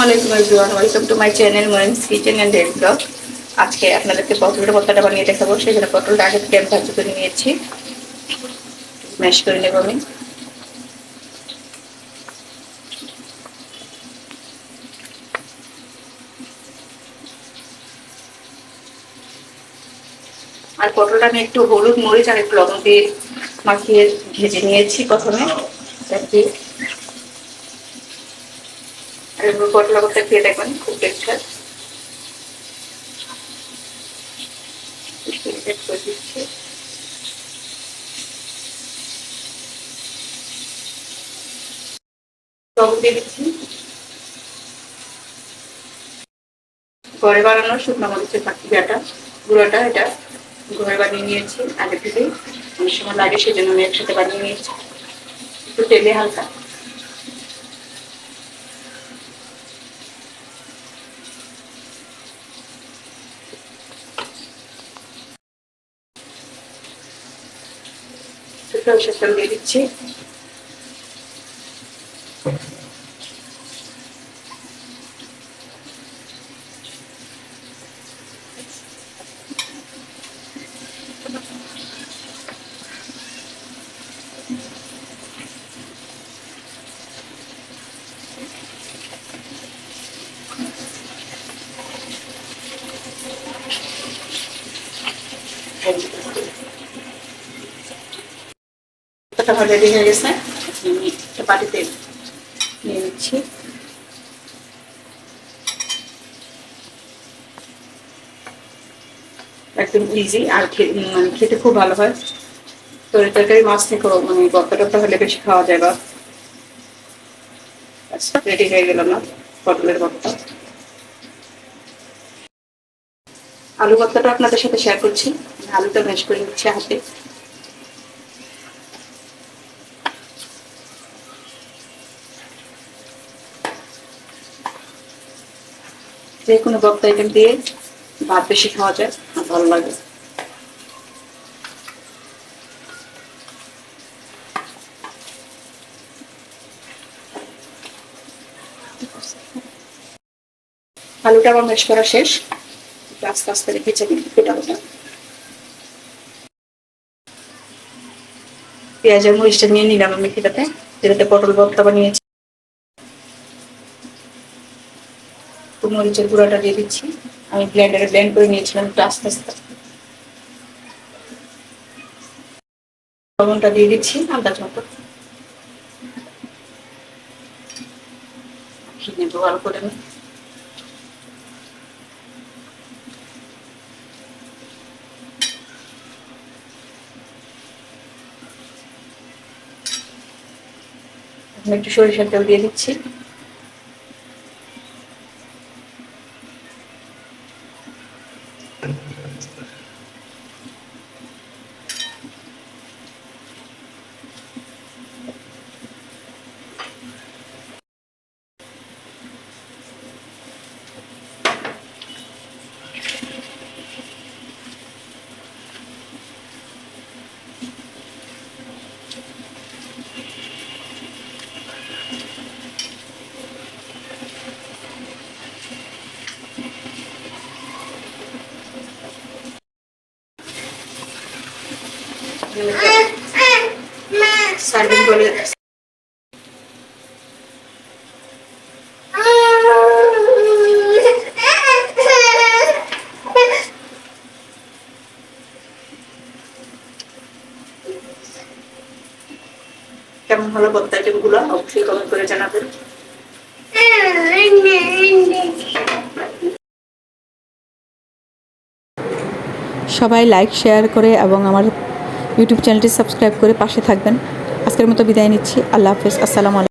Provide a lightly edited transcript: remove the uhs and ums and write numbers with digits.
আলাইকুম everyone, welcome to my channel মরিনস kitchen and daily blog. আজকে আপনাদেরকে পটলের ভর্তাটা বানিয়ে দেখাবো। সেখানে পটলটা আগে থেকে আমি ভাজি করে নিয়েছি, ম্যাশ করে নেব আমি। আর পটলটা আমি একটু হলুদ মরিচ আর একটু লবণ দিয়ে মাখিয়ে ভেজে নিয়েছি প্রথমে। আর পটলের ভর্তা খেয়ে দেখবেন, খুব টেস্ট হয়। করে দিচ্ছি। লবণ দিয়ে দিচ্ছি। ঘরে বানানো শুকনো মরিচের গুঁড়োটা এটা ঘরে বানিয়ে নিয়েছি আগে থেকেই, অনেক সময় লাগে সেজন্য আমি একসাথে বানিয়ে নিয়েছি। একটু তেলে হালকা সরষের তেল দিয়ে দিচ্ছি। আমার রেডি হয়ে গেছে, একটা বাটিতে নিয়ে নিচ্ছি। একদম ইজি আর খেতে খুব ভালো হয়। তরকারি মাছ থেকেও ভর্তা টর্তা হলে বেশি খাওয়া যায়। বা রেডি হয়ে গেল না পটলের ভর্তা। আলু ভর্তাটা আপনাদের সাথে শেয়ার করছি। আলুটা ম্যাশ করে নিচ্ছি হাতে। যে কোনো ভর্তা আইটেম দিয়ে ভাত বেশি খাওয়া যায় আর ভালো লাগে। আলুটা আমার ম্যাশ করা শেষ, আস্তে আস্তে রেখেছে ফোটানোটা। পেঁয়াজের মরিচটা নিয়ে নিলাম আমি যেটাতে পটল ভর্তা বানিয়েছি। মরিচের গুঁড়াটা দিয়ে দিচ্ছি। আমি ব্লেন্ডারে ব্লেন্ড করে নিয়েছিলাম একটু আস্তে আস্তে। লবণটা দিয়ে দিচ্ছি আন্দাজ মতো। নেবো ভালো করে আমি। একটু সরিষার তেল দিয়ে দিচ্ছি। সার্ভিং করে কেমন হলো ভর্তা আইটেমগুলো অবশ্যই কমেন্ট করে জানাবেন। সবাই লাইক শেয়ার করে এবং আমার ইউটিউব চ্যানেলটি সাবস্ক্রাইব করে পাশে থাকবেন। আজকের মতো বিদায় নিচ্ছি। আল্লাহ হাফেজ। আসসালামু আলাইকুম।